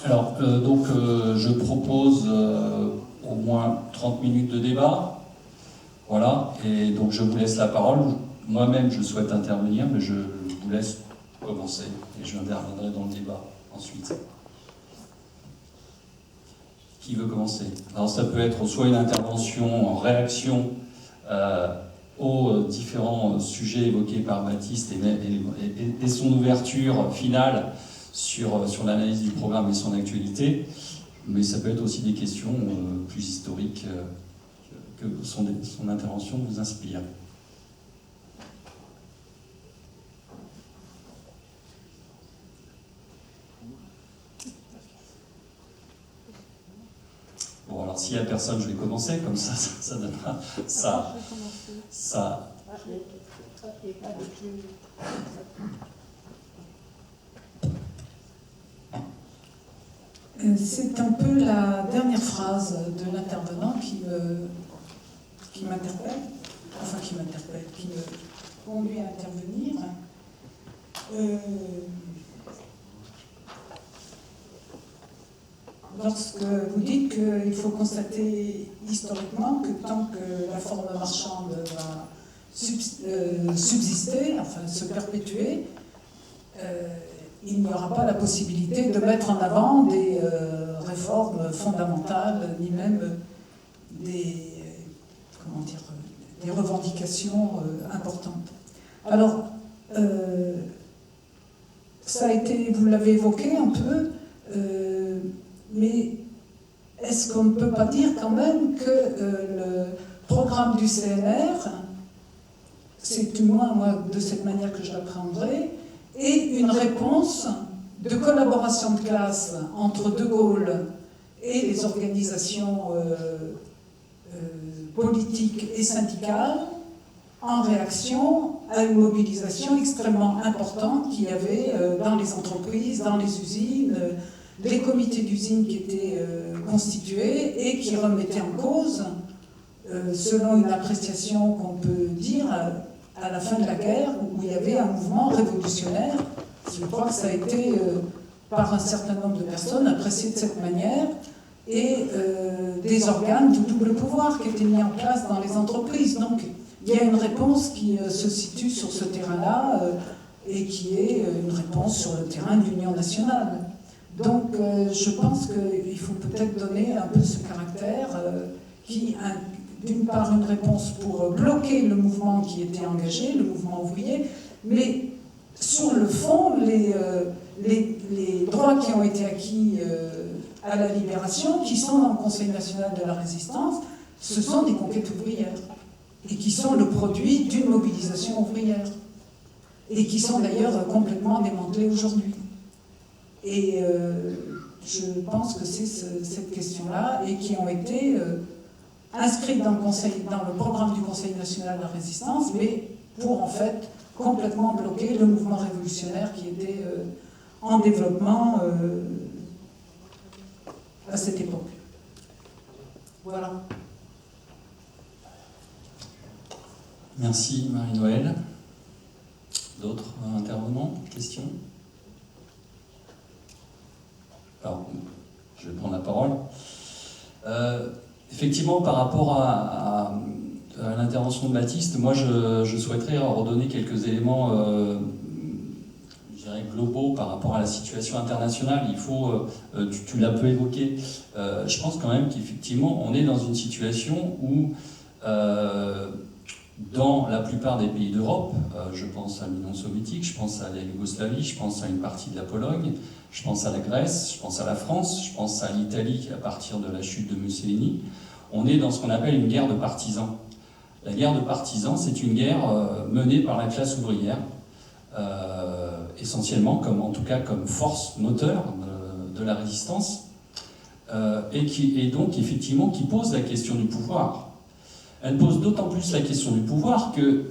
Alors, je propose au moins 30 minutes de débat. Voilà, et donc je vous laisse la parole. Moi-même, je souhaite intervenir, mais je vous laisse commencer et je interviendrai dans le débat ensuite. Qui veut commencer? Alors, ça peut être soit une intervention en réaction aux différents sujets évoqués par Baptiste et son ouverture finale sur l'analyse du programme et son actualité, mais ça peut être aussi des questions plus historiques que son intervention vous inspire. Bon, alors s'il n'y a personne, je vais commencer, comme ça donnera ça. C'est un peu la dernière phrase de l'intervenant qui m'interpelle, qui me conduit à intervenir. Lorsque vous dites qu'il faut constater historiquement que tant que la forme marchande va subsister, enfin se perpétuer, il n'y aura pas la possibilité de mettre en avant des réformes fondamentales, ni même des revendications importantes. Alors, ça a été, vous l'avez évoqué un peu, mais est-ce qu'on ne peut pas dire quand même que le programme du CNR, c'est du moins moi de cette manière que je l'appréhenderai, est une réponse de collaboration de classe entre De Gaulle et les organisations politiques et syndicales en réaction à une mobilisation extrêmement importante qu'il y avait dans les entreprises, dans les usines, les comités d'usine qui étaient constitués et qui remettaient en cause, selon une appréciation qu'on peut dire, à la fin de la guerre, où il y avait un mouvement révolutionnaire. Je crois que ça a été, par un certain nombre de personnes, apprécié de cette manière, et des organes de double pouvoir qui étaient mis en place dans les entreprises. Donc, il y a une réponse qui se situe sur ce terrain-là, et qui est une réponse sur le terrain de l'Union nationale. Donc, je pense qu'il faut peut-être donner un peu ce caractère qui, d'une part, une réponse pour bloquer le mouvement qui était engagé, le mouvement ouvrier, mais sur le fond, les droits qui ont été acquis à la libération, qui sont dans le Conseil national de la résistance, ce sont des conquêtes ouvrières, et qui sont le produit d'une mobilisation ouvrière, et qui sont d'ailleurs complètement démantelées aujourd'hui. Et je pense que c'est cette question-là, et qui ont été inscrites dans le programme du Conseil national de la résistance, mais pour en fait complètement bloquer le mouvement révolutionnaire qui était en développement à cette époque. Voilà. Merci Marie-Noëlle. D'autres intervenants? Questions? Alors, je vais prendre la parole. Effectivement, par rapport à l'intervention de Baptiste, moi je souhaiterais redonner quelques éléments je dirais globaux par rapport à la situation internationale. Il faut, tu l'as peu évoqué, je pense quand même qu'effectivement on est dans une situation où dans la plupart des pays d'Europe, je pense à l'Union soviétique, je pense à la Yougoslavie, je pense à une partie de la Pologne, je pense à la Grèce, je pense à la France, je pense à l'Italie à partir de la chute de Mussolini, on est dans ce qu'on appelle une guerre de partisans. La guerre de partisans, c'est une guerre menée par la classe ouvrière, essentiellement, en tout cas comme force moteur de la résistance, et donc effectivement qui pose la question du pouvoir. Elle pose d'autant plus la question du pouvoir que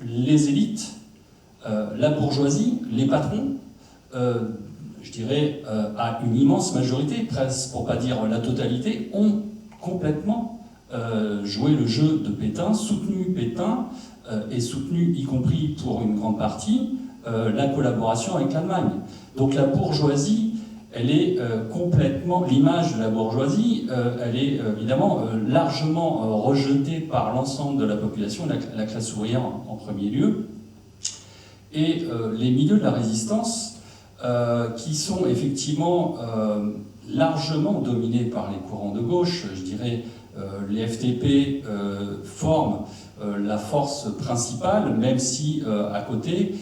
les élites, la bourgeoisie, les patrons, je dirais à une immense majorité, presque pour pas dire la totalité, ont complètement joué le jeu de Pétain, soutenu Pétain et soutenu, y compris pour une grande partie, la collaboration avec l'Allemagne. Donc la bourgeoisie elle est complètement, l'image de la bourgeoisie, elle est évidemment largement rejetée par l'ensemble de la population, la classe ouvrière en premier lieu, et les milieux de la résistance, qui sont effectivement largement dominés par les courants de gauche. Je dirais les FTP forment la force principale, même si à côté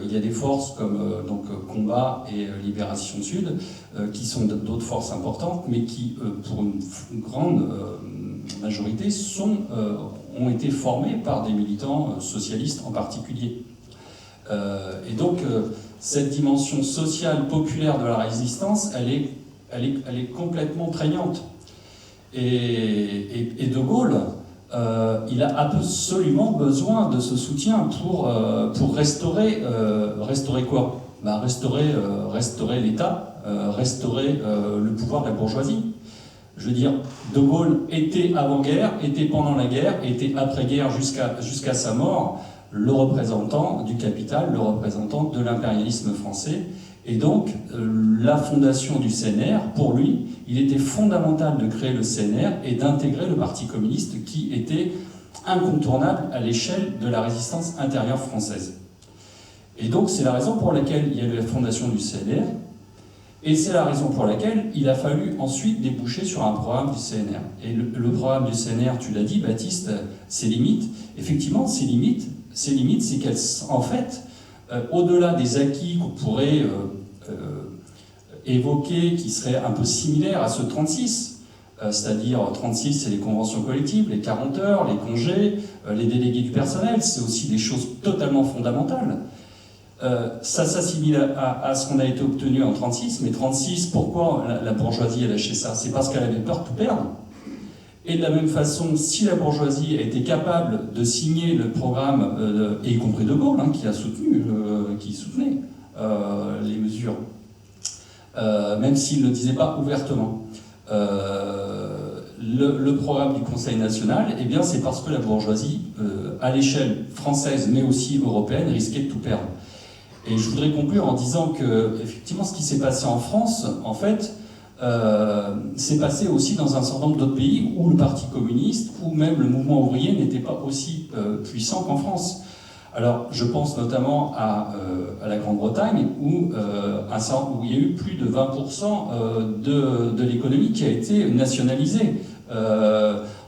il y a des forces comme donc Combat et Libération Sud qui sont d'autres forces importantes, mais qui pour une grande majorité ont été formées par des militants socialistes en particulier. Et donc cette dimension sociale populaire de la résistance, elle est complètement prégnante. Et De Gaulle, il a absolument besoin de ce soutien pour restaurer quoi? Restaurer l'État, restaurer le pouvoir de la bourgeoisie. Je veux dire, De Gaulle était avant-guerre, était pendant la guerre, était après-guerre jusqu'à sa mort, le représentant du capital, le représentant de l'impérialisme français. Et donc, la fondation du CNR, pour lui, il était fondamental de créer le CNR et d'intégrer le Parti communiste qui était incontournable à l'échelle de la résistance intérieure française. Et donc, c'est la raison pour laquelle il y a eu la fondation du CNR, et c'est la raison pour laquelle il a fallu ensuite déboucher sur un programme du CNR. Et le programme du CNR, tu l'as dit, Baptiste, ses limites, effectivement, ses limites, c'est qu'elles, en fait, au-delà des acquis qu'on pourrait évoquer, qui seraient un peu similaires à ceux de 36, c'est-à-dire 36, c'est les conventions collectives, les 40 heures, les congés, les délégués du personnel, c'est aussi des choses totalement fondamentales. Ça s'assimile à ce qu'on a été obtenu en 36, mais 36, pourquoi la bourgeoisie a lâché ça? C'est parce qu'elle avait peur de tout perdre. Et de la même façon, si la bourgeoisie a été capable de signer le programme, et y compris De Gaulle, qui soutenait les mesures, même s'il ne le disait pas ouvertement, le programme du Conseil national, eh bien c'est parce que la bourgeoisie, à l'échelle française, mais aussi européenne, risquait de tout perdre. Et je voudrais conclure en disant que, effectivement, ce qui s'est passé en France, en fait, s'est passé aussi dans un certain nombre d'autres pays où le Parti communiste ou même le mouvement ouvrier n'était pas aussi puissant qu'en France. Alors, je pense notamment à la Grande-Bretagne où il y a eu plus de 20% de l'économie qui a été nationalisée.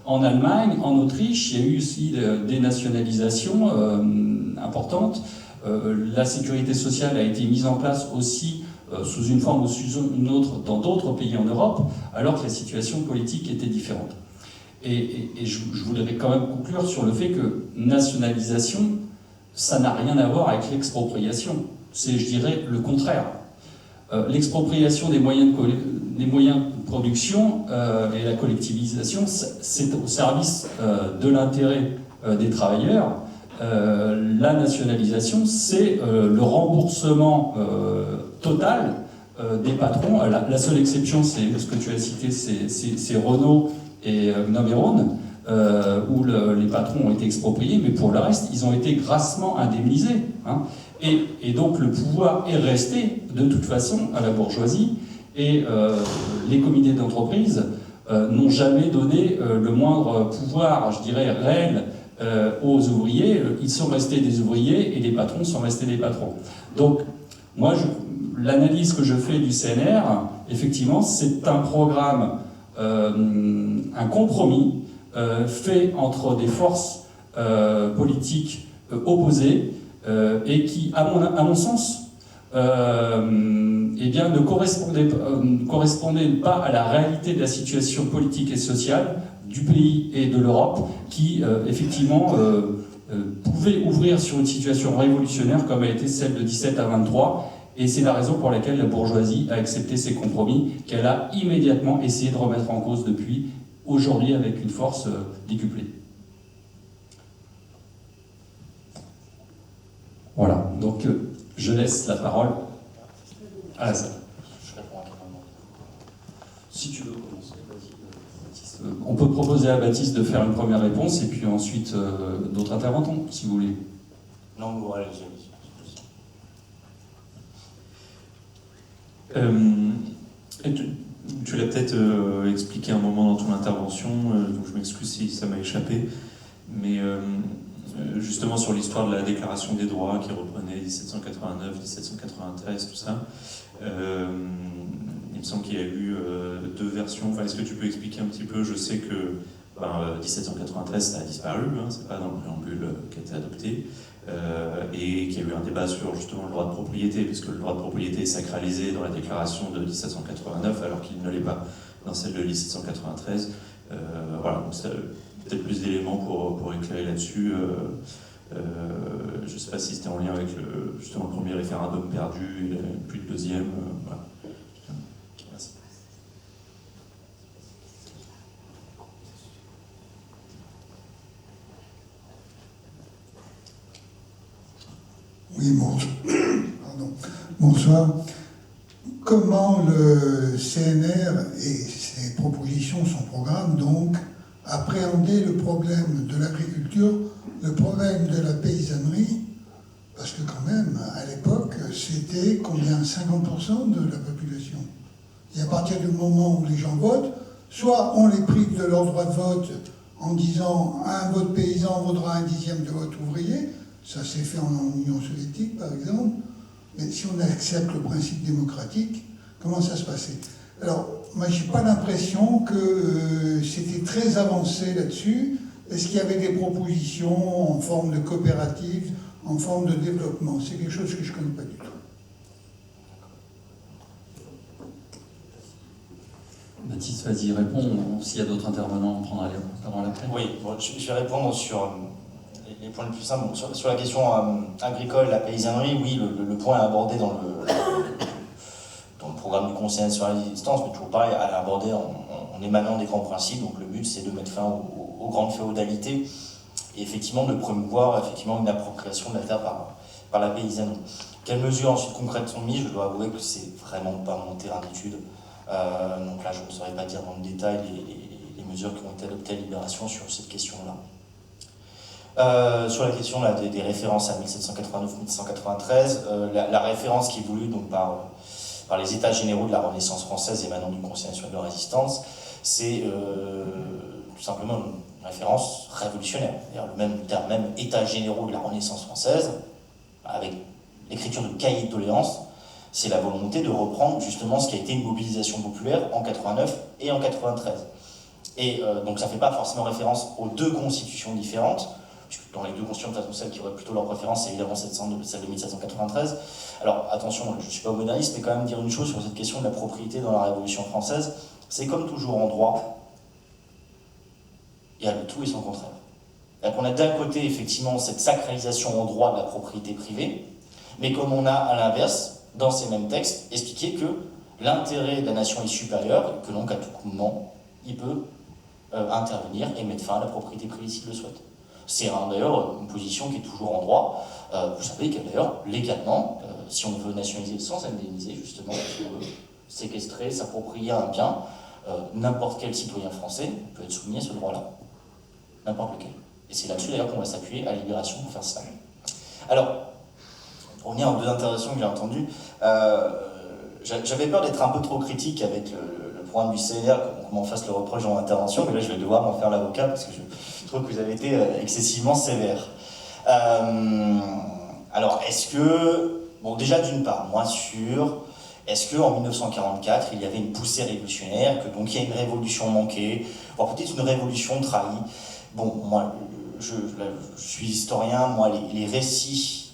En Allemagne, en Autriche, il y a eu aussi des nationalisations importantes. La sécurité sociale a été mise en place aussi sous une forme ou sous une autre dans d'autres pays en Europe, alors que la situation politique était différente. Et je voudrais quand même conclure sur le fait que nationalisation, ça n'a rien à voir avec l'expropriation. C'est, je dirais, le contraire. L'expropriation des moyens de production et la collectivisation, c'est au service de l'intérêt des travailleurs. La nationalisation, c'est le remboursement total des patrons. La seule exception, c'est ce que tu as cité, c'est Renault et Nomeron, où les patrons ont été expropriés, mais pour le reste, ils ont été grassement indemnisés. Hein. Et donc le pouvoir est resté, de toute façon, à la bourgeoisie, et les comités d'entreprise n'ont jamais donné le moindre pouvoir, je dirais, réel aux ouvriers. Ils sont restés des ouvriers et les patrons sont restés des patrons. Donc, moi, l'analyse que je fais du CNR, effectivement, c'est un programme, un compromis fait entre des forces politiques opposées et qui, à mon sens, eh bien, ne correspondait pas à la réalité de la situation politique et sociale du pays et de l'Europe, qui effectivement pouvait ouvrir sur une situation révolutionnaire comme a été celle de 17 à 23, et c'est la raison pour laquelle la bourgeoisie a accepté ces compromis qu'elle a immédiatement essayé de remettre en cause depuis aujourd'hui avec une force décuplée. Voilà, donc je laisse la parole à la salle. Je réponds à ton amendement. Si tu veux commencer, vas-y, Baptiste. On peut proposer à Baptiste de faire une première réponse et puis ensuite d'autres intervenants, si vous voulez. Non, bon, allez-y. Et tu l'as peut-être expliqué un moment dans ton intervention, donc je m'excuse si ça m'a échappé, mais justement sur l'histoire de la Déclaration des droits qui reprenait 1789, 1793, tout ça, il me semble qu'il y a eu deux versions. Enfin, est-ce que tu peux expliquer un petit peu? Je sais que 1793 ça a disparu, hein, c'est pas dans le préambule qui a été adopté, et qu'il y a eu un débat sur justement le droit de propriété, puisque le droit de propriété est sacralisé dans la déclaration de 1789 alors qu'il ne l'est pas dans celle de 1793. Voilà, donc c'est peut-être plus d'éléments pour éclairer là-dessus. Je ne sais pas si c'était en lien avec justement le premier référendum perdu, et puis le deuxième. Voilà. Merci. Oui, bonsoir. Comment le CNR et ses propositions, son programme, donc, appréhender le problème de l'agriculture, le problème de la paysannerie, parce que quand même, à l'époque, c'était combien? 50% de la population. Et à partir du moment où les gens votent, soit on les prive de leur droit de vote en disant un vote paysan vaudra un dixième de vote ouvrier, ça s'est fait en Union soviétique par exemple, mais si on accepte le principe démocratique, comment ça se passait? Alors, moi j'ai pas l'impression que c'était très avancé là-dessus. Est-ce qu'il y avait des propositions en forme de coopérative, en forme de développement? C'est quelque chose que je ne connais pas du tout. Baptiste, vas-y, réponds. S'il y a d'autres intervenants, on prendra la parole après. Oui, bon, je vais répondre sur les points les plus simples. Bon, sur la question agricole, la paysannerie, oui, le point est abordé dans le programme du Conseil national de résistance, mais toujours pareil, à l'aborder en émanant des grands principes. Donc le but, c'est de mettre fin aux grandes féodalités et effectivement de promouvoir une appropriation de la terre par la paysannerie. Quelles mesures ensuite concrètes sont mises? Je dois avouer que c'est vraiment pas mon terrain d'étude. Donc là, je ne saurais pas dire dans le détail les mesures qui ont été adoptées à Libération sur cette question-là. Sur la question là, des références à 1789-1793, la référence qui est voulue donc, par les États généraux de la Renaissance française émanant du Conseil national de résistance, c'est tout simplement une référence révolutionnaire. Le terme même États généraux de la Renaissance française, avec l'écriture de cahiers de doléances, c'est la volonté de reprendre justement ce qui a été une mobilisation populaire en 89 et en 93. Et donc ça ne fait pas forcément référence aux deux constitutions différentes, puisque dans les deux constitutions, celle qui aurait plutôt leur préférence, c'est évidemment celle de 1793. Alors attention, je ne suis pas moderniste, mais quand même dire une chose sur cette question de la propriété dans la Révolution française, c'est comme toujours en droit, il y a le tout et son contraire. C'est-à-dire qu'on a d'un côté effectivement cette sacralisation en droit de la propriété privée, mais comme on a à l'inverse, dans ces mêmes textes, expliqué que l'intérêt de la nation est supérieur et que donc à tout moment, il peut intervenir et mettre fin à la propriété privée s'il le souhaite. C'est d'ailleurs une position qui est toujours en droit. Vous savez que d'ailleurs, légalement, si on veut nationaliser sans indemniser, justement, séquestrer, s'approprier un bien, n'importe quel citoyen français peut être soumis à ce droit-là. N'importe lequel. Et c'est là-dessus d'ailleurs qu'on va s'appuyer à Libération pour faire ça. Alors, pour revenir aux deux interventions que j'ai entendues, j'avais peur d'être un peu trop critique avec le programme du CNR, qu'on m'en fasse le reproche dans l'intervention, mais là je vais devoir m'en faire l'avocat parce que je trouve que vous avez été excessivement sévère. Alors, est-ce que, bon déjà d'une part, moi est-ce qu'en 1944, il y avait une poussée révolutionnaire, que donc il y a une révolution manquée, voire peut-être une révolution trahie? Bon, moi, je suis historien, moi, les récits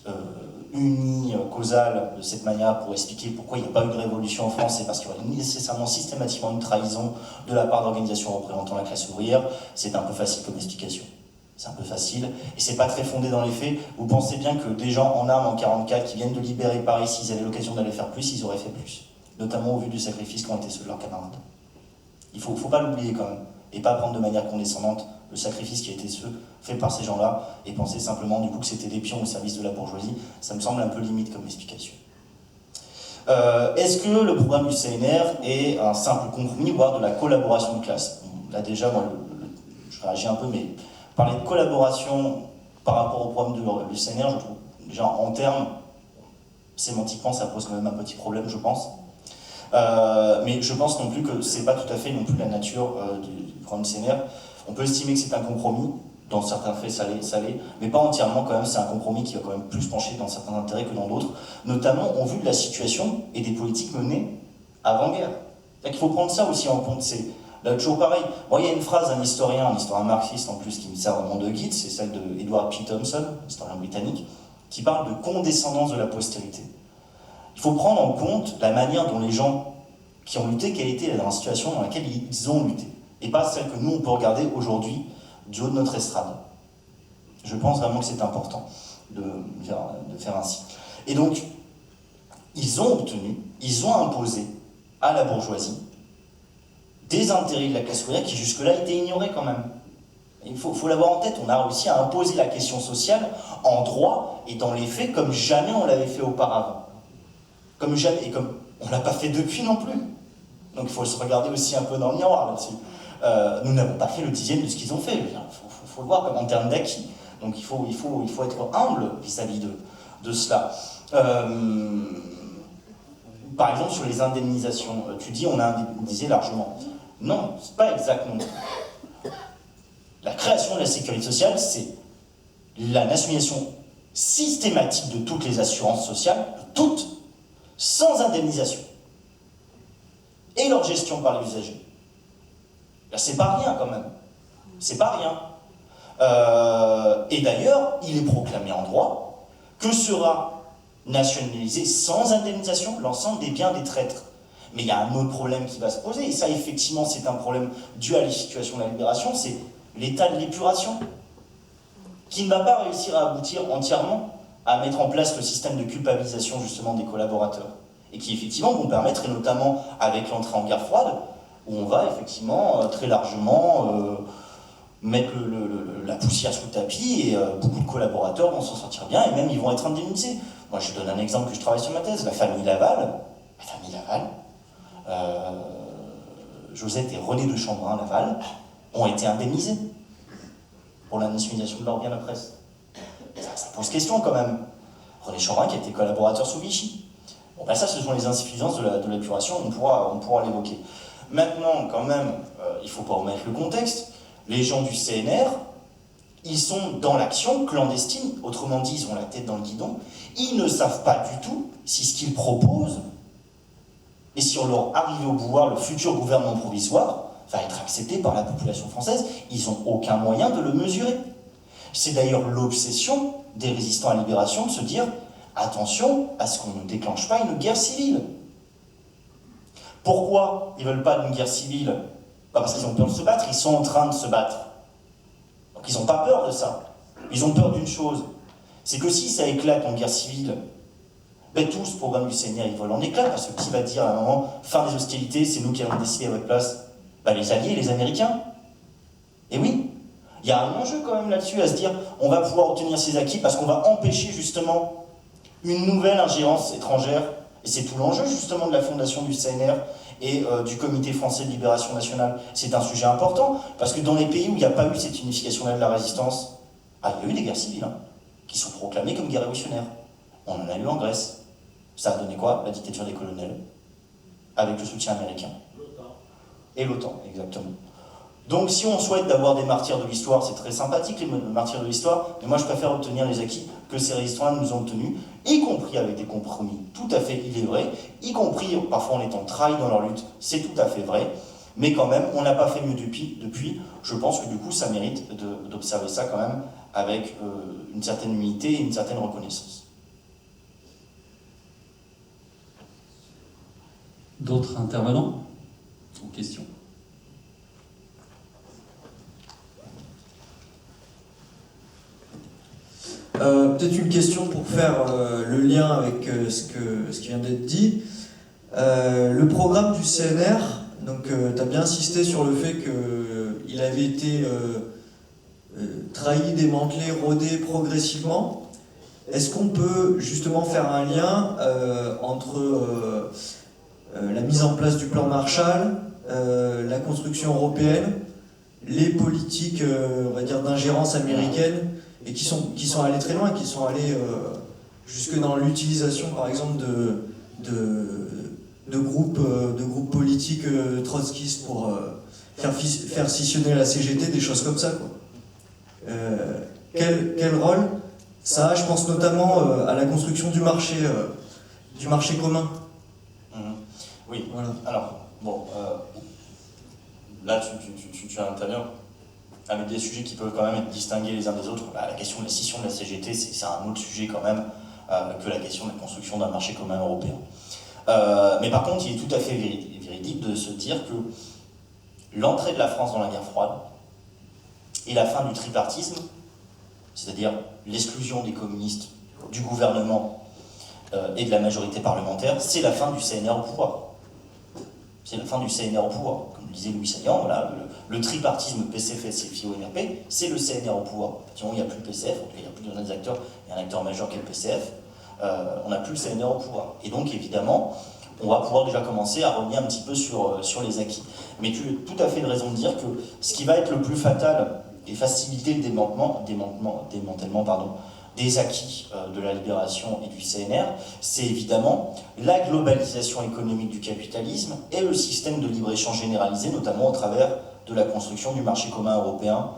unis, causal, de cette manière, pour expliquer pourquoi il n'y a pas eu de révolution en France, c'est parce qu'il y aurait nécessairement systématiquement une trahison de la part d'organisations représentant la classe ouvrière. C'est un peu facile comme explication. C'est un peu facile, et c'est pas très fondé dans les faits. Vous pensez bien que des gens en armes en 1944 qui viennent de libérer Paris, s'ils avaient l'occasion d'aller faire plus, ils auraient fait plus. Notamment au vu du sacrifice qu'ont été ceux de leurs camarades. Il faut pas l'oublier quand même, et pas prendre de manière condescendante le sacrifice qui a été fait par ces gens-là, et penser simplement du coup que c'était des pions au service de la bourgeoisie. Ça me semble un peu limite comme explication. Est-ce que le programme du CNR est un simple compromis, voire de la collaboration de classe? Là déjà, moi, je réagis un peu, mais parler de collaboration par rapport au programme du CNR, je trouve déjà en termes, sémantiquement, ça pose quand même un petit problème, je pense. Mais je pense non plus que c'est pas tout à fait non plus la nature du programme du CNR. On peut estimer que c'est un compromis, dans certains faits ça l'est, mais pas entièrement quand même, c'est un compromis qui va quand même plus pencher dans certains intérêts que dans d'autres, notamment en vue de la situation et des politiques menées avant-guerre. Il faut prendre ça aussi en compte, c'est là, toujours pareil. Moi, il y a une phrase d'un historien, un historien marxiste en plus, qui me sert vraiment de guide, c'est celle de Edward P. Thompson, historien britannique, qui parle de condescendance de la postérité. Il faut prendre en compte la manière dont les gens qui ont lutté, quelle était la situation dans laquelle ils ont lutté, et pas celle que nous on peut regarder aujourd'hui du haut de notre estrade. Je pense vraiment que c'est important de faire ainsi. Et donc, ils ont obtenu, ils ont imposé à la bourgeoisie des intérêts de la classe ouvrière qui jusque-là étaient ignorés quand même. Il faut l'avoir en tête, on a réussi à imposer la question sociale en droit et dans les faits comme jamais on l'avait fait auparavant. Comme jamais, et comme on ne l'a pas fait depuis non plus. Donc il faut se regarder aussi un peu dans le miroir là-dessus. Nous n'avons pas fait le 10e de ce qu'ils ont fait, il faut le voir comme en termes d'acquis. Donc il faut être humble vis-à-vis de cela. Par exemple, sur les indemnisations, tu dis on a indemnisé largement. Non, c'est pas exact non plus. La création de la sécurité sociale, c'est la nationalisation systématique de toutes les assurances sociales, toutes, sans indemnisation. Et leur gestion par les usagers. Là, c'est pas rien quand même. C'est pas rien. Et d'ailleurs, il est proclamé en droit que sera nationalisé sans indemnisation l'ensemble des biens des traîtres. Mais il y a un autre problème qui va se poser, et ça effectivement c'est un problème dû à la situation de la libération, c'est l'état de l'épuration, qui ne va pas réussir à aboutir entièrement à mettre en place le système de culpabilisation justement des collaborateurs, et qui effectivement vont permettre, et notamment avec l'entrée en guerre froide, où on va effectivement très largement mettre la poussière sous le tapis, et beaucoup de collaborateurs vont s'en sortir bien, et même ils vont être indemnisés. Moi je donne un exemple que je travaille sur ma thèse, la famille Laval, Josette et René de Chambrun Laval ont été indemnisés pour la nationalisation de leur bien la presse. Ça pose question quand même. René Chambrun qui a été collaborateur sous Vichy. Bon ben ça ce sont les insuffisances de l'épuration, on pourra l'évoquer. Maintenant quand même, il ne faut pas omettre le contexte, les gens du CNR, ils sont dans l'action clandestine, autrement dit ils ont la tête dans le guidon, ils ne savent pas du tout si ce qu'ils proposent et sur leur arrivée au pouvoir, le futur gouvernement provisoire va être accepté par la population française. Ils n'ont aucun moyen de le mesurer. C'est d'ailleurs l'obsession des résistants à la libération de se dire attention à ce qu'on ne déclenche pas une guerre civile. Pourquoi ils ne veulent pas d'une guerre civile? Pas parce qu'ils ont peur de se battre, ils sont en train de se battre. Donc ils n'ont pas peur de ça. Ils ont peur d'une chose, c'est que si ça éclate en guerre civile, ben tout ce programme du CNR il vole en éclats, parce que qui va dire à un moment fin des hostilités, c'est nous qui allons décider à votre place? Ben les Alliés, les Américains. Et oui, il y a un enjeu quand même là-dessus à se dire on va pouvoir obtenir ces acquis parce qu'on va empêcher justement une nouvelle ingérence étrangère, et c'est tout l'enjeu justement de la fondation du CNR et du Comité français de libération nationale. C'est un sujet important, parce que dans les pays où il n'y a pas eu cette unification-là de la résistance, il y a eu des guerres civiles, qui sont proclamées comme guerres révolutionnaires. On en a eu en Grèce. Ça a donné quoi? La dictature des colonels, avec le soutien américain. Et l'OTAN, exactement. Donc si on souhaite d'avoir des martyrs de l'histoire, c'est très sympathique les martyrs de l'histoire, mais moi je préfère obtenir les acquis que ces résistants nous ont obtenus, y compris avec des compromis, tout à fait, il est vrai, y compris parfois en étant trahis dans leur lutte, c'est tout à fait vrai, mais quand même, on n'a pas fait mieux depuis, je pense que du coup ça mérite d'observer ça quand même avec une certaine humilité et une certaine reconnaissance. D'autres intervenants ou questions? Peut-être une question pour faire le lien avec ce qui vient d'être dit. Le programme du CNR, donc tu as bien insisté sur le fait qu'il avait été trahi, démantelé, rodé progressivement. Est-ce qu'on peut justement faire un lien entre la mise en place du plan Marshall, la construction européenne, les politiques on va dire d'ingérence américaine, et qui sont allés très loin, qui sont allés jusque dans l'utilisation par exemple de de groupes politiques trotskistes pour faire scissionner la CGT, des choses comme ça, quoi. Quel rôle ça a? Je pense notamment à la construction du marché commun. Oui, Voilà. alors, bon, là tu interviens avec des sujets qui peuvent quand même être distingués les uns des autres. La question de la scission de la CGT, c'est un autre sujet quand même que la question de la construction d'un marché commun européen. Mais par contre, il est tout à fait véridique de se dire que l'entrée de la France dans la guerre froide et la fin du tripartisme, c'est-à-dire l'exclusion des communistes, du gouvernement et de la majorité parlementaire, c'est la fin du CNR au pouvoir. C'est la fin du CNR au pouvoir. Comme le disait Louis Saillant, voilà, le tripartisme PCF, FIO, NRP, c'est le CNR au pouvoir. Effectivement, il n'y a plus le PCF, en tout cas, il n'y a plus d'un des acteurs, il y a un acteur majeur qui est le PCF, on n'a plus le CNR au pouvoir. Et donc, évidemment, on va pouvoir déjà commencer à revenir un petit peu sur les acquis. Mais tu as tout à fait raison de dire que ce qui va être le plus fatal et faciliter le démantèlement des acquis de la libération et du CNR, c'est évidemment la globalisation économique du capitalisme et le système de libre-échange généralisé, notamment au travers de la construction du marché commun européen,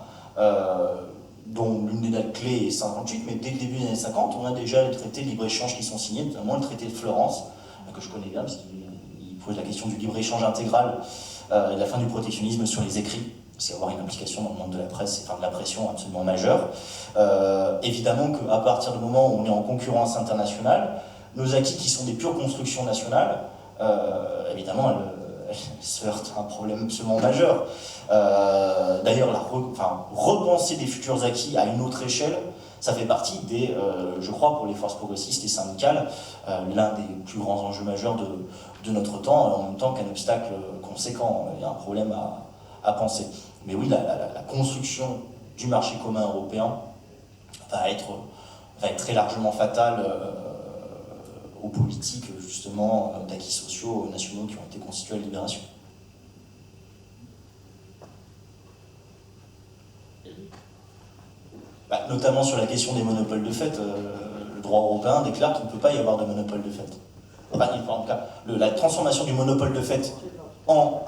dont l'une des dates clés est 58, mais dès le début des années 50, on a déjà les traités de libre-échange qui sont signés, notamment le traité de Florence, que je connais bien, parce qu'il pose la question du libre-échange intégral et de la fin du protectionnisme sur les écrits. C'est avoir une implication dans le monde de la presse, enfin de la pression absolument majeure. Évidemment qu'à partir du moment où on est en concurrence internationale, nos acquis qui sont des pures constructions nationales, évidemment, elles se heurtent à un problème absolument majeur. D'ailleurs, repenser des futurs acquis à une autre échelle, ça fait partie des, je crois, pour les forces progressistes et syndicales, l'un des plus grands enjeux majeurs de notre temps, en même temps qu'un obstacle conséquent. Il y a un problème à penser. Mais oui, la construction du marché commun européen va être très largement fatale aux politiques, justement, d'acquis sociaux nationaux qui ont été constitués à la Libération. Notamment sur la question des monopoles de fait, le droit européen déclare qu'il ne peut pas y avoir de monopole de fait. Enfin, en tout cas, la transformation du monopole de fait en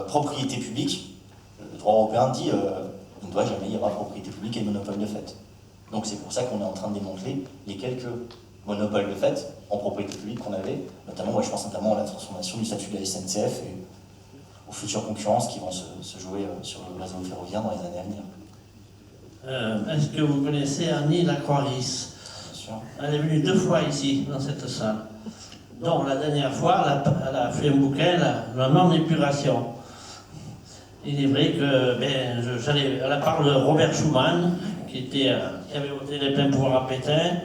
propriété publique, le droit européen dit il ne doit jamais y avoir propriété publique et monopole de fait. Donc c'est pour ça qu'on est en train de démanteler les quelques monopoles de fait en propriété publique qu'on avait, notamment, moi je pense notamment à la transformation du statut de la SNCF et aux futures concurrences qui vont se jouer sur le réseau ferroviaire dans les années à venir. Est-ce que vous connaissez Annie Lacroix-Ris? Bien sûr. Elle est venue 2 fois ici, dans cette salle. Donc la dernière fois, elle a fait un bouquin, la non-épuration. Il est vrai que, elle parle de Robert Schuman, qui avait ôté les pleins pouvoirs à Pétain,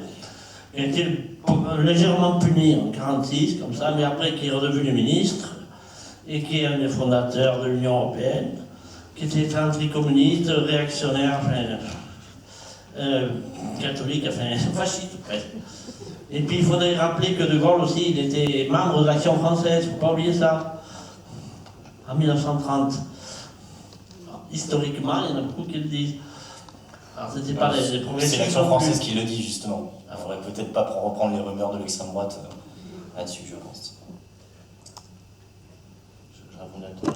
qui a été légèrement puni en 1946, comme ça, mais après qui est redevenu ministre, et qui est un des fondateurs de l'Union européenne, qui était anticommuniste, réactionnaire, catholique, fasciste presque. Et puis il faudrait rappeler que De Gaulle aussi, il était membre de l'Action française, il ne faut pas oublier ça, en 1930. Historiquement, il y en a beaucoup qui le disent. Alors c'était pas les progressistes. C'est l'Action française qui le dit justement. Il ne faudrait peut-être pas reprendre les rumeurs de l'extrême droite là-dessus, je pense. Je répondais à toi.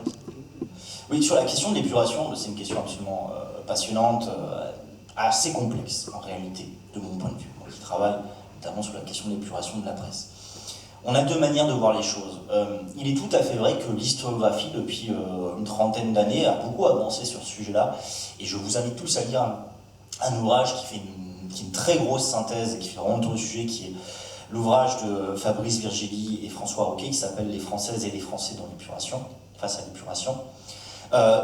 Oui, sur la question de l'épuration, c'est une question absolument passionnante, assez complexe en réalité, de mon point de vue. Moi qui travaille notamment sur la question de l'épuration de la presse. On a 2 manières de voir les choses. Il est tout à fait vrai que l'historiographie, depuis une trentaine d'années, a beaucoup avancé sur ce sujet-là. Et je vous invite tous à lire un ouvrage qui fait une très grosse synthèse et qui fait vraiment tout le sujet, qui est l'ouvrage de Fabrice Virgili et François Roquet, qui s'appelle « Les Françaises et les Français dans l'épuration », face à l'épuration.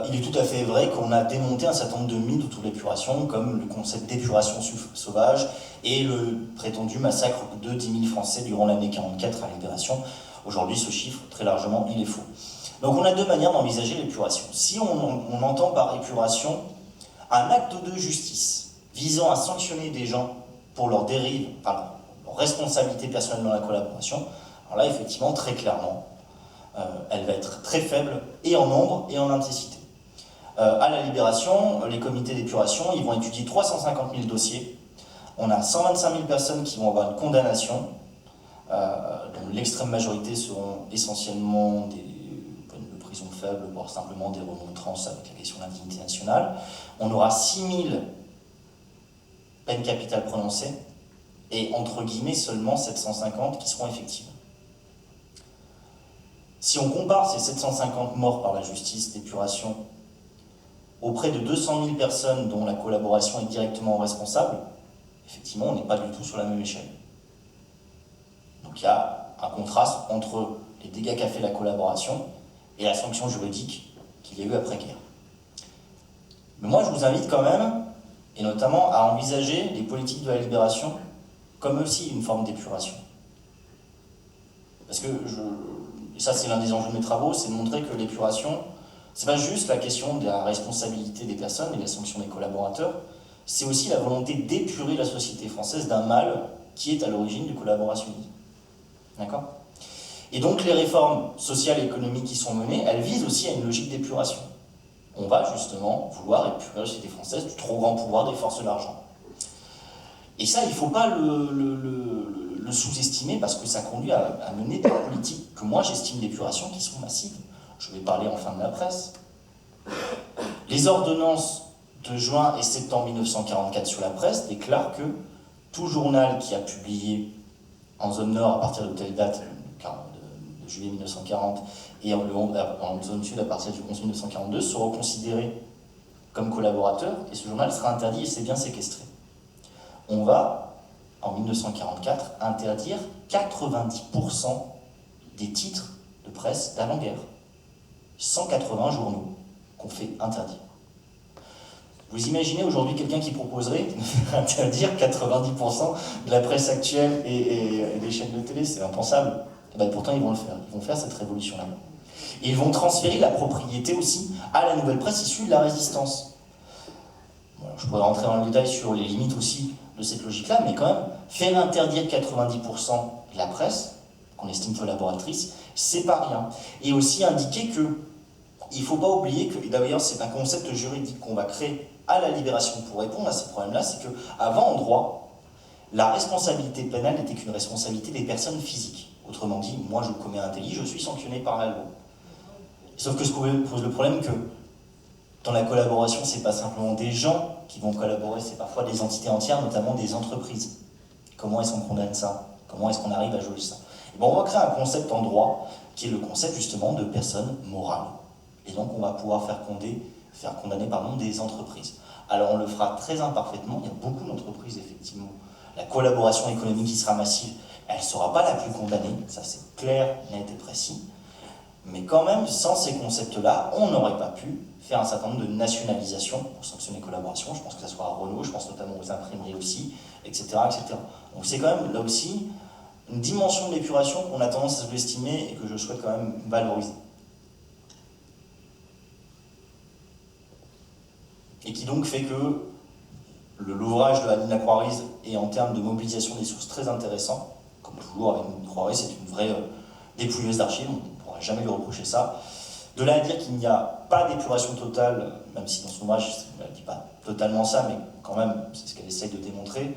Il est tout à fait vrai qu'on a démonté un certain nombre de mythes autour de l'épuration, comme le concept d'épuration sauvage et le prétendu massacre de 10 000 Français durant l'année 1944 à la Libération. Aujourd'hui, ce chiffre, très largement, il est faux. Donc on a 2 manières d'envisager l'épuration. Si on entend par épuration un acte de justice visant à sanctionner des gens pour leur dérive, leur responsabilité personnelle dans la collaboration, alors là, effectivement, très clairement, elle va être très faible et en nombre et en intensité. À la Libération, les comités d'épuration, ils vont étudier 350 000 dossiers. On a 125 000 personnes qui vont avoir une condamnation dont l'extrême majorité seront essentiellement des peines de prison faibles, voire simplement des remontrances avec la question de l'indignité nationale. On aura 6000 peines capitales prononcées et entre guillemets seulement 750 qui seront effectives. Si on compare ces 750 morts par la justice d'épuration auprès de 200 000 personnes dont la collaboration est directement responsable, effectivement, on n'est pas du tout sur la même échelle. Donc il y a un contraste entre les dégâts qu'a fait la collaboration et la sanction juridique qu'il y a eu après-guerre. Mais moi, je vous invite quand même, et notamment, à envisager les politiques de la libération comme aussi une forme d'épuration. Parce que, et ça c'est l'un des enjeux de mes travaux, c'est de montrer que l'épuration, c'est pas juste la question de la responsabilité des personnes et de la sanction des collaborateurs, c'est aussi la volonté d'épurer la société française d'un mal qui est à l'origine du collaborationnisme. D'accord ? Et donc les réformes sociales et économiques qui sont menées, elles visent aussi à une logique d'épuration. On va justement vouloir épurer la société française du trop grand pouvoir des forces de l'argent. Et ça, il ne faut pas le sous-estimer parce que ça conduit à mener des politiques que moi j'estime d'épuration qui sont massives. Je vais parler enfin de la presse. Les ordonnances de juin et septembre 1944 sur la presse déclarent que tout journal qui a publié en zone nord à partir de telle date, de juillet 1940, et en zone sud à partir du 11 1942, sera considéré comme collaborateur et ce journal sera interdit et c'est bien séquestré. On va, en 1944, interdire 90% des titres de presse d'avant-guerre. 180 journaux qu'on fait interdire. Vous imaginez aujourd'hui quelqu'un qui proposerait de faire interdire 90% de la presse actuelle et des chaînes de télé? C'est impensable. Et bien pourtant, ils vont le faire. Ils vont faire cette révolution-là. Et ils vont transférer la propriété aussi à la nouvelle presse issue de la résistance. Bon, je pourrais rentrer dans le détail sur les limites aussi de cette logique-là, mais quand même, faire interdire 90% de la presse, qu'on estime collaboratrice, c'est pas rien. Et aussi indiquer que il ne faut pas oublier que, et d'ailleurs c'est un concept juridique qu'on va créer à la libération pour répondre à ces problèmes-là, c'est qu'avant en droit, la responsabilité pénale n'était qu'une responsabilité des personnes physiques. Autrement dit, moi je commets un délit, je suis sanctionné par la loi. Sauf que ce qui pose le problème que dans la collaboration, c'est pas simplement des gens qui vont collaborer, c'est parfois des entités entières, notamment des entreprises. Comment est-ce qu'on condamne ça? Comment est-ce qu'on arrive à jouer ça? Et bon, on va créer un concept en droit qui est le concept justement de personnes morales. Et donc on va pouvoir faire condamner des entreprises. Alors on le fera très imparfaitement, il y a beaucoup d'entreprises effectivement. La collaboration économique qui sera massive, elle ne sera pas la plus condamnée, ça c'est clair, net et précis. Mais quand même, sans ces concepts-là, on n'aurait pas pu faire un certain nombre de nationalisations pour sanctionner les collaborations. Je pense que ça soit à Renault, je pense notamment aux imprimeries aussi, etc. etc. Donc c'est quand même là aussi une dimension de l'épuration qu'on a tendance à sous-estimer et que je souhaite quand même valoriser. Et qui donc fait que l'ouvrage de Aline Lacroix-Riz est en termes de mobilisation des sources très intéressant. Comme toujours avec Lacroix-Riz, c'est une vraie dépouilleuse d'archives, on ne pourra jamais lui reprocher ça. De là à dire qu'il n'y a pas d'épuration totale, même si dans son ouvrage elle ne dit pas totalement ça, mais quand même c'est ce qu'elle essaye de démontrer,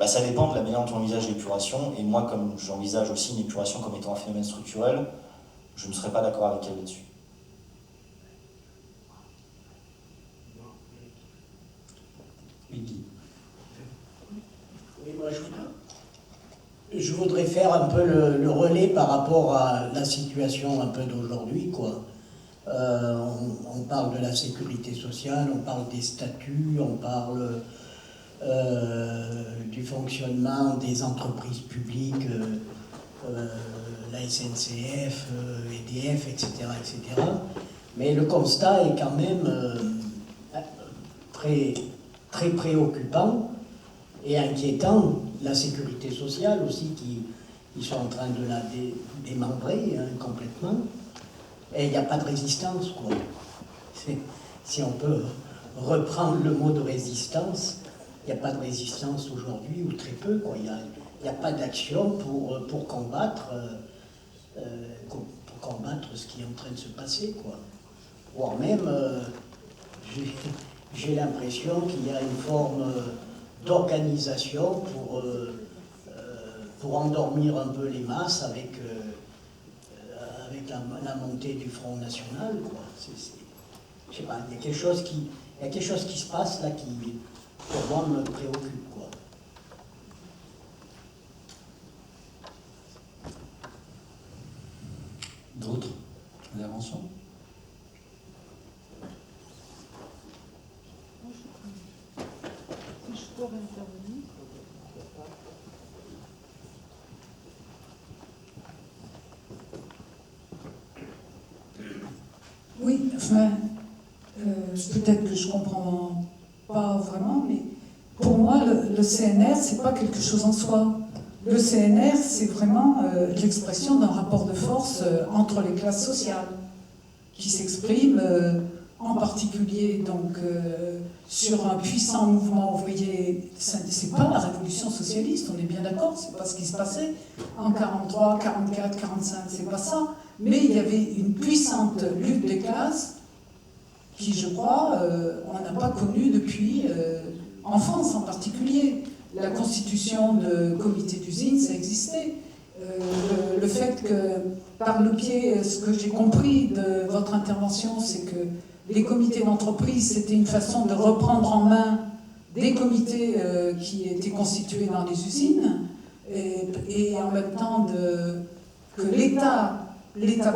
ça dépend de la manière dont on envisage l'épuration, et moi comme j'envisage aussi une épuration comme étant un phénomène structurel, je ne serais pas d'accord avec elle là-dessus. Guy. Oui, moi je voudrais faire un peu le relais par rapport à la situation un peu d'aujourd'hui, quoi. On parle de la sécurité sociale, on parle des statuts, on parle du fonctionnement des entreprises publiques, la SNCF, EDF, etc., etc. Mais le constat est quand même très préoccupant et inquiétant. La sécurité sociale aussi qui sont en train de la démembrer complètement. Et il n'y a pas de résistance, quoi. Si on peut reprendre le mot de résistance, il n'y a pas de résistance aujourd'hui, ou très peu, quoi. Il n'y a pas d'action pour combattre ce qui est en train de se passer, quoi. Voire même, j'ai l'impression qu'il y a une forme d'organisation pour endormir un peu les masses avec la montée du Front National, quoi. Je sais pas, il y a quelque chose qui se passe là qui, pour moi, me préoccupe, quoi. D'autres interventions? Si je peux intervenir. Oui, enfin, peut-être que je comprends pas vraiment, mais pour moi, le CNR, c'est pas quelque chose en soi. Le CNR, c'est vraiment l'expression d'un rapport de force entre les classes sociales, qui s'exprime en particulier donc, sur un puissant mouvement ouvrier. C'est pas la révolution socialiste, on est bien d'accord, c'est pas ce qui se passait en 43, 44, 45, c'est pas ça. Mais il y avait une puissante lutte des classes qui, je crois, on n'a pas connue depuis, en France en particulier. La constitution de comités d'usine, ça existait. Le fait que, par le biais, ce que j'ai compris de votre intervention, c'est que les comités d'entreprise, c'était une façon de reprendre en main des comités qui étaient constitués dans les usines, et en même temps que l'État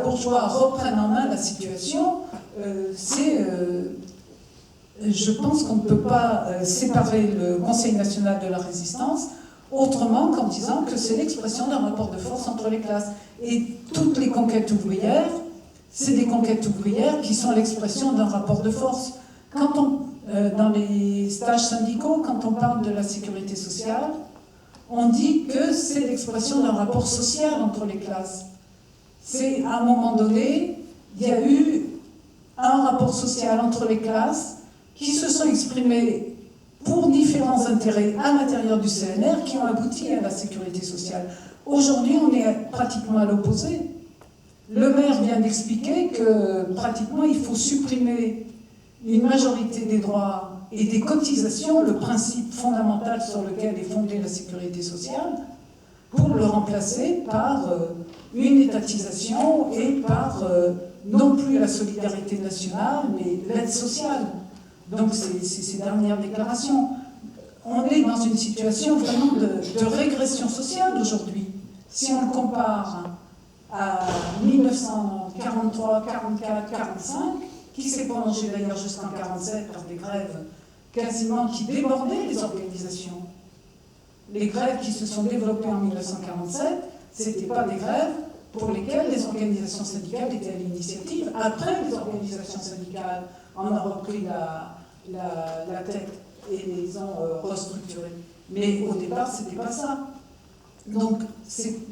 bourgeois reprenne en main la situation, je pense qu'on ne peut pas séparer le Conseil national de la résistance autrement qu'en disant que c'est l'expression d'un rapport de force entre les classes. Et toutes les conquêtes ouvrières, c'est des conquêtes ouvrières qui sont l'expression d'un rapport de force. Dans les stages syndicaux, quand on parle de la sécurité sociale, on dit que c'est l'expression d'un rapport social entre les classes. C'est à un moment donné, il y a eu un rapport social entre les classes qui se sont exprimés pour différents intérêts à l'intérieur du CNR qui ont abouti à la sécurité sociale. Aujourd'hui, on est pratiquement à l'opposé. Le maire vient d'expliquer que pratiquement il faut supprimer une majorité des droits et des cotisations, le principe fondamental sur lequel est fondée la sécurité sociale, pour le remplacer par une étatisation et par non plus la solidarité nationale, mais l'aide sociale. Donc c'est ces dernières déclarations. On est dans une situation vraiment de régression sociale aujourd'hui. Si on le compare à 1943, 44, 45, qui s'est prolongé d'ailleurs jusqu'en 47 par des grèves quasiment qui débordaient les organisations. Les grèves qui se sont développées en 1947, ce n'étaient pas des grèves pour lesquelles les organisations syndicales étaient à l'initiative. Après, les organisations syndicales en ont repris la tête et les ont restructurées. Mais au départ, ce n'était pas ça. Donc,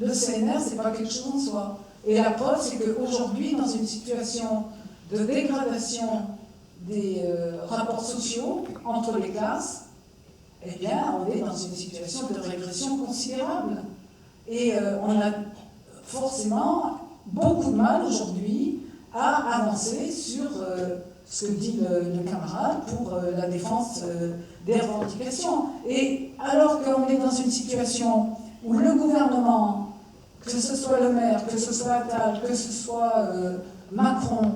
le CNR, ce n'est pas quelque chose en soi. Et la preuve, c'est qu'aujourd'hui, dans une situation de dégradation des rapports sociaux entre les classes, eh bien, on est dans une situation de régression considérable. Et on a forcément beaucoup de mal aujourd'hui à avancer sur ce que dit le camarade pour la défense des revendications. Et alors qu'on est dans une situation où le gouvernement, que ce soit le maire, que ce soit Attal, que ce soit Macron,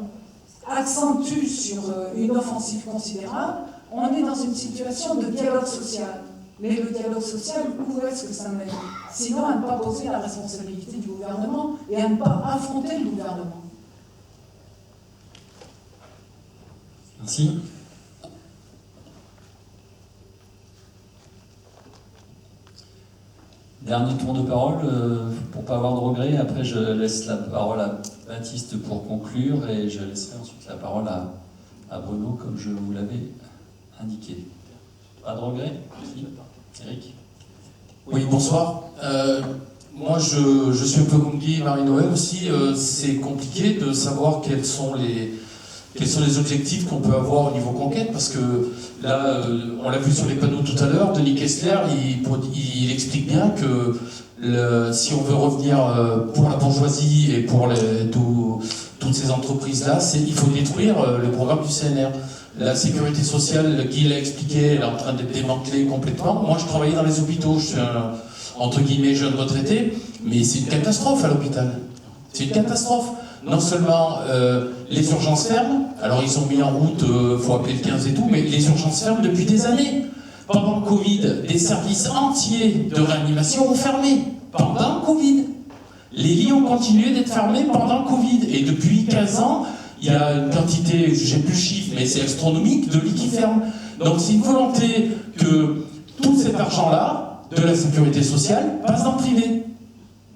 accentue sur une offensive considérable, on est dans une situation de dialogue social. Mais le dialogue social, où est-ce que ça mène? Sinon, à ne pas poser la responsabilité du gouvernement et à ne pas affronter le gouvernement. Merci. Dernier tour de parole, pour ne pas avoir de regrets. Après, je laisse la parole à Baptiste pour conclure et je laisserai ensuite la parole à Bruno, comme je vous l'avais indiqué. Pas de regrets? Eric? Oui, bonsoir. Moi, je suis un peu comme Guy et Marie-Noël aussi. C'est compliqué de savoir quels sont les objectifs qu'on peut avoir au niveau conquête, parce que là, on l'a vu sur les panneaux tout à l'heure, Denis Kessler, il explique bien que si on veut revenir pour la bourgeoisie et pour toutes ces entreprises-là, il faut détruire le programme du CNR. La sécurité sociale, Guy l'a expliqué, elle est en train d'être démantelée complètement. Moi, je travaillais dans les hôpitaux, je suis entre guillemets, jeunes retraités, mais c'est une catastrophe à l'hôpital. C'est une catastrophe. Non seulement les urgences ferment, alors ils ont mis en route, faut appeler le 15 et tout, mais les urgences ferment depuis des années. Pendant le Covid, des services entiers de réanimation ont fermé. Pendant le Covid. Les lits ont continué d'être fermés pendant le Covid. Et depuis 15 ans, il y a une quantité, je n'ai plus le chiffre, mais c'est astronomique, de lits qui ferment. Donc c'est une volonté que tout cet argent-là, de la sécurité sociale, passe dans le privé.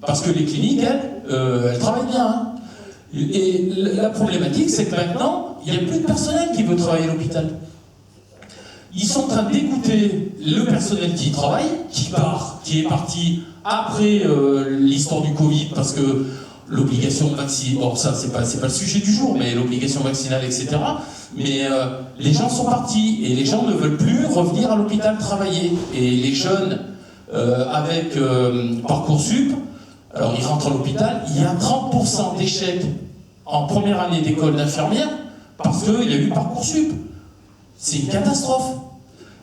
Parce que les cliniques, elles travaillent bien. Hein. Et la problématique, c'est que maintenant, il n'y a plus de personnel qui veut travailler à l'hôpital. Ils sont en train d'écouter le personnel qui y travaille, qui est parti après l'histoire du Covid, parce que l'obligation vaccinale, bon ça c'est pas le sujet du jour, mais l'obligation vaccinale, etc. Mais les gens sont partis, et les gens ne veulent plus revenir à l'hôpital travailler. Et les jeunes, avec Parcoursup, alors ils rentrent à l'hôpital, il y a 30% d'échecs en première année d'école d'infirmière, parce qu'il y a eu Parcoursup. C'est une catastrophe.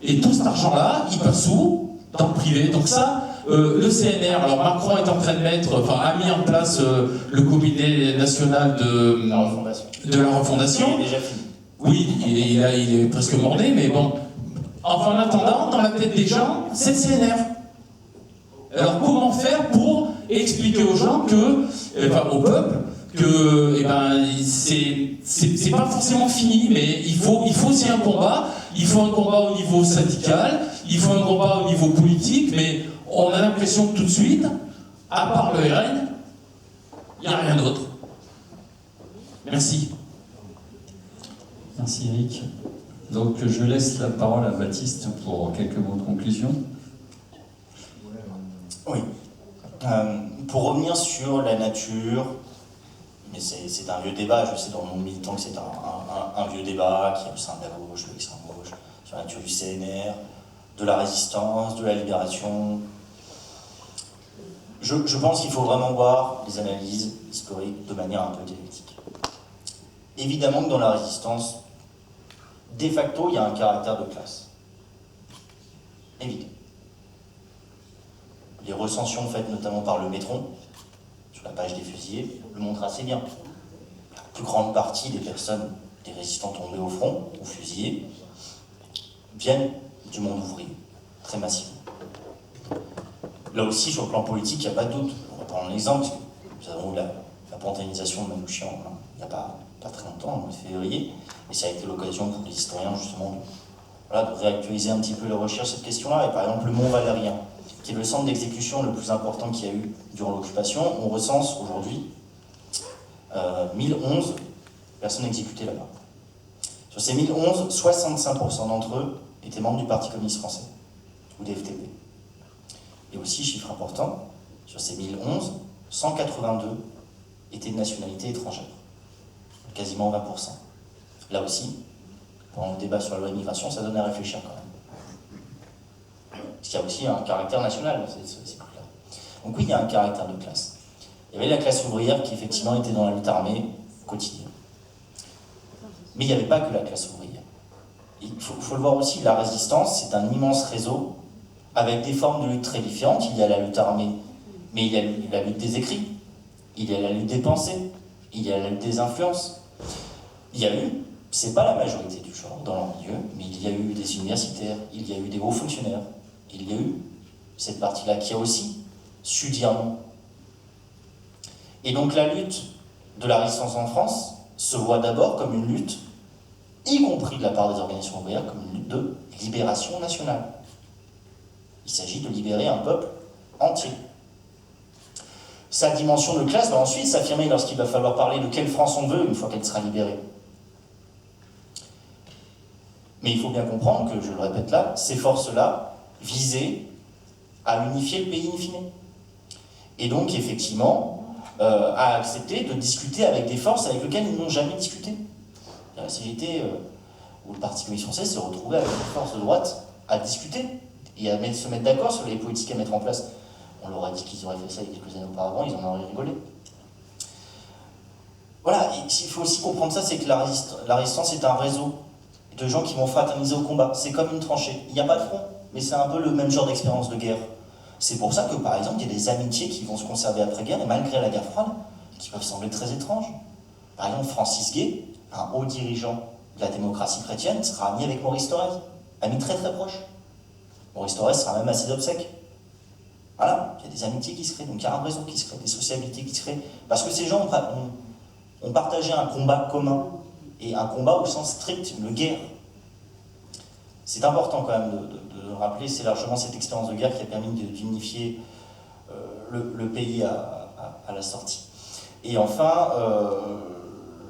Et tout cet argent-là, il passe où? Dans le privé. Donc ça, le CNR, alors Macron est en train de a mis en place le comité national de la refondation. Il est déjà fini. Oui, il est presque mordé, mais bon. Enfin, en attendant, dans la tête des gens, c'est le CNR. Alors comment faire pour expliquer aux gens au peuple, que c'est pas forcément fini, mais il faut aussi un combat. Il faut un combat au niveau syndical, il faut un combat au niveau politique, mais on a l'impression que tout de suite, à part le RN, il n'y a rien d'autre. Merci. Merci Eric. Donc je laisse la parole à Baptiste pour quelques mots de conclusion. Oui. Pour revenir sur la nature, mais c'est un vieux débat, je sais dans le monde militant que c'est un vieux débat qui est au sein de la gauche, de l'extrême gauche, sur la nature du CNR, de la résistance, de la libération. Je pense qu'il faut vraiment voir les analyses historiques de manière un peu dialectique. Évidemment que dans la résistance, de facto, il y a un caractère de classe. Évident. Les recensions faites notamment par le Métron, sur la page des fusillés, le montrent assez bien. La plus grande partie des personnes, des résistants tombés au front, ou fusillés, viennent du monde ouvrier, très massivement. Là aussi, sur le plan politique, il n'y a pas de doute. On va prendre un exemple, parce que nous avons eu la pantanisation de Manouchian il n'y a pas très longtemps, au mois de février, et ça a été l'occasion pour les historiens, justement, de réactualiser un petit peu les recherches sur cette question-là. Et par exemple, le Mont Valérien, qui est le centre d'exécution le plus important qu'il y a eu durant l'occupation, on recense aujourd'hui 1011 personnes exécutées là-bas. Sur ces 1011, 65% d'entre eux étaient membres du Parti communiste français, ou des FTP. Et aussi, chiffre important, sur ces 1011, 182 étaient de nationalité étrangère, quasiment 20%. Là aussi, pendant le débat sur la loi immigration, ça donne à réfléchir quand même. Parce qu'il y a aussi un caractère national dans ces trucs-là. Donc oui, il y a un caractère de classe. Il y avait la classe ouvrière qui effectivement était dans la lutte armée quotidienne. Mais il n'y avait pas que la classe ouvrière. Il faut le voir aussi, la résistance, c'est un immense réseau avec des formes de lutte très différentes. Il y a la lutte armée, mais il y a la lutte des écrits, il y a la lutte des pensées, il y a la lutte des influences. Il y a eu, c'est pas la majorité du genre dans leur milieu, mais il y a eu des universitaires, il y a eu des hauts fonctionnaires, il y a eu cette partie-là qui a aussi su dire non. Et donc la lutte de la résistance en France se voit d'abord comme une lutte, y compris de la part des organisations ouvrières, comme une lutte de libération nationale. Il s'agit de libérer un peuple entier. Sa dimension de classe va ensuite s'affirmer lorsqu'il va falloir parler de quelle France on veut une fois qu'elle sera libérée. Mais il faut bien comprendre que, je le répète là, ces forces-là visaient à unifier le pays in fine. Et donc, effectivement, à accepter de discuter avec des forces avec lesquelles ils n'ont jamais discuté. La CGT ou le Parti communiste français s'est retrouvé avec des forces de droite à discuter et à se mettre d'accord sur les politiques à mettre en place. On leur a dit qu'ils auraient fait ça il y a quelques années auparavant, ils en auraient rigolé. Voilà, il faut aussi comprendre ça, c'est que la résistance est un réseau de gens qui vont fraterniser au combat. C'est comme une tranchée. Il n'y a pas de front, mais c'est un peu le même genre d'expérience de guerre. C'est pour ça que, par exemple, il y a des amitiés qui vont se conserver après-guerre, et malgré la guerre froide, qui peuvent sembler très étranges. Par exemple, Francis Gay, un haut dirigeant de la démocratie chrétienne, sera ami avec Maurice Thorez, ami très très proche. Maurice Thorez sera même à ses obsèques. Voilà, il y a des amitiés qui se créent, donc il y a un réseau qui se crée, des sociabilités qui se créent, parce que ces gens ont partagé un combat commun, et un combat au sens strict, une guerre. C'est important quand même de rappeler, c'est largement cette expérience de guerre qui a permis d'unifier le pays à la sortie. Et enfin,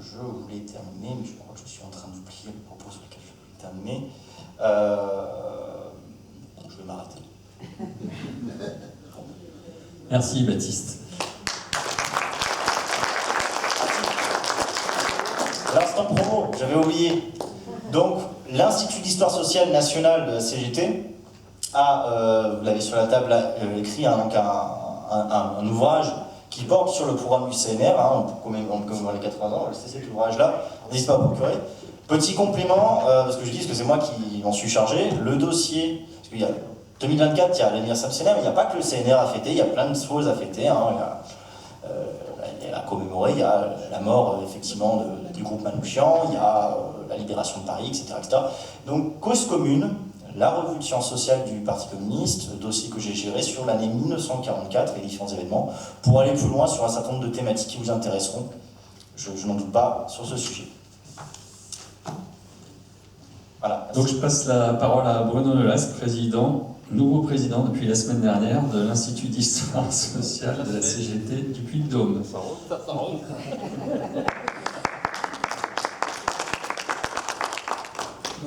je voulais terminer, mais je crois que je suis en train d'oublier le propos sur lequel je voulais terminer. Je vais m'arrêter. Merci Baptiste. L'instant promo, j'avais oublié. Donc, l'Institut d'Histoire Sociale Nationale de la CGT a, vous l'avez sur la table, écrit un ouvrage qui porte sur le programme du CNR, on commémore les 80 ans, c'est cet ouvrage-là, n'hésitez pas à procurer. Petit complément, parce que je dis que c'est moi qui en suis chargé, le dossier, parce qu'il y a 2024, il y a l'anniversaire du CNR, mais il n'y a pas que le CNR à fêter, il y a plein de choses à fêter, il y a à commémorer, il y a la mort effectivement du groupe Manouchian, il y a la libération de Paris, etc., etc. Donc, cause commune, la revue de sciences sociales du Parti communiste, dossier que j'ai géré sur l'année 1944 et les différents événements, pour aller plus loin sur un certain nombre de thématiques qui vous intéresseront, je n'en doute pas, sur ce sujet. Voilà. Donc je passe la parole à Bruno Lelasque, nouveau président depuis la semaine dernière de l'Institut d'Histoire Sociale de la CGT du Puy-de-Dôme. Ça roule.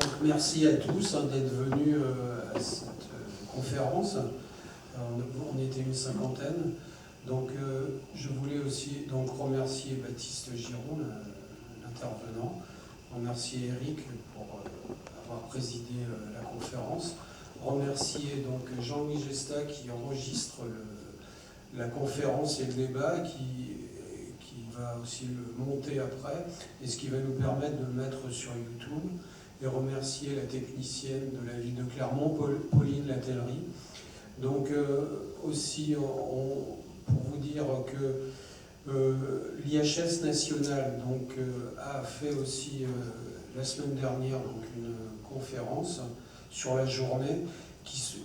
Donc merci à tous d'être venus à cette conférence. On était une cinquantaine. Donc je voulais aussi remercier Baptiste Giron, l'intervenant, remercier Eric pour avoir présidé la conférence, remercier donc Jean-Louis Gesta qui enregistre la conférence et le débat, qui va aussi le monter après, et ce qui va nous permettre de le mettre sur YouTube, et remercier la technicienne de la ville de Clermont, Pauline Latellerie. Donc aussi, pour vous dire que l'IHS national a fait aussi la semaine dernière une conférence sur la journée,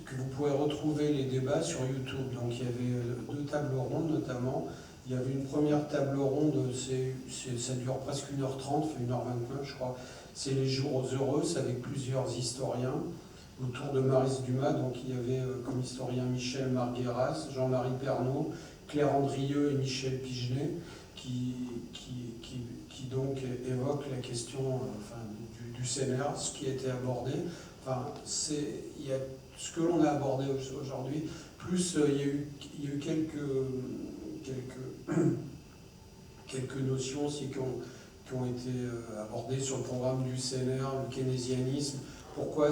que vous pourrez retrouver les débats sur YouTube. Donc il y avait 2 tables rondes notamment. Il y avait une première table ronde, ça dure presque 1h30, fait 1h29 je crois. C'est les jours heureux, c'est avec plusieurs historiens. Autour de Maryse Dumas, donc il y avait comme historien Michel Margueras, Jean-Marie Pernaut, Claire Andrieux et Michel Pigenet, qui donc évoquent la question du CNR, ce qui a été abordé. Il y a ce que l'on a abordé aujourd'hui, plus il y a eu quelques notions aussi qui ont été abordées sur le programme du CNR, le keynésianisme. Pourquoi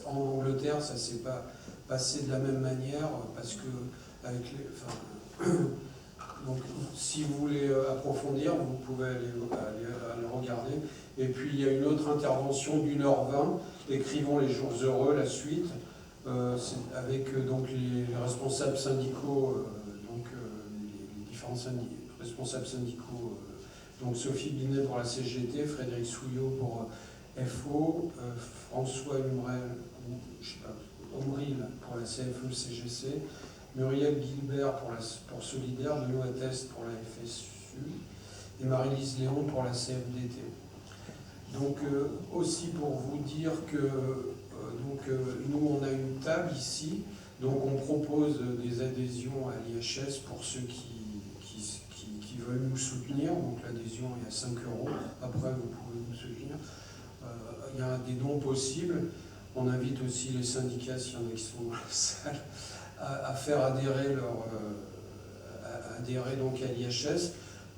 en Angleterre ça ne s'est pas passé de la même manière? Parce que donc, si vous voulez approfondir, vous pouvez aller le regarder. Et puis il y a une autre intervention d'1h20, Écrivons les jours heureux, la suite, avec donc les responsables syndicaux, les différents responsables syndicaux, donc Sophie Binet pour la CGT, Frédéric Souillot pour FO, François Omril pour la CFE-CGC, Muriel Guilbert pour Solidaire, Benoît Test pour la FSU et Marie-Lise Léon pour la CFDT. Donc aussi pour vous dire que nous on a une table ici, donc on propose des adhésions à l'IHS pour ceux qui veulent nous soutenir, donc l'adhésion est à 5 €, après vous pouvez nous soutenir. Il y a des dons possibles, on invite aussi les syndicats, s'il y en a qui sont dans la salle, à faire adhérer donc à l'IHS,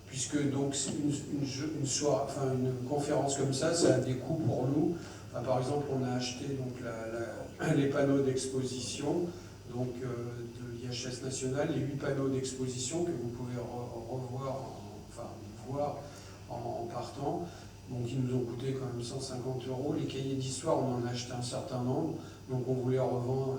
puisque donc une conférence comme ça a des coûts pour nous. Par exemple, on a acheté donc les panneaux d'exposition donc de l'IHS national, les 8 panneaux d'exposition que vous pouvez voir en partant, donc qui nous ont coûté quand même 150 €. Les cahiers d'histoire, on en a acheté un certain nombre, donc on voulait revendre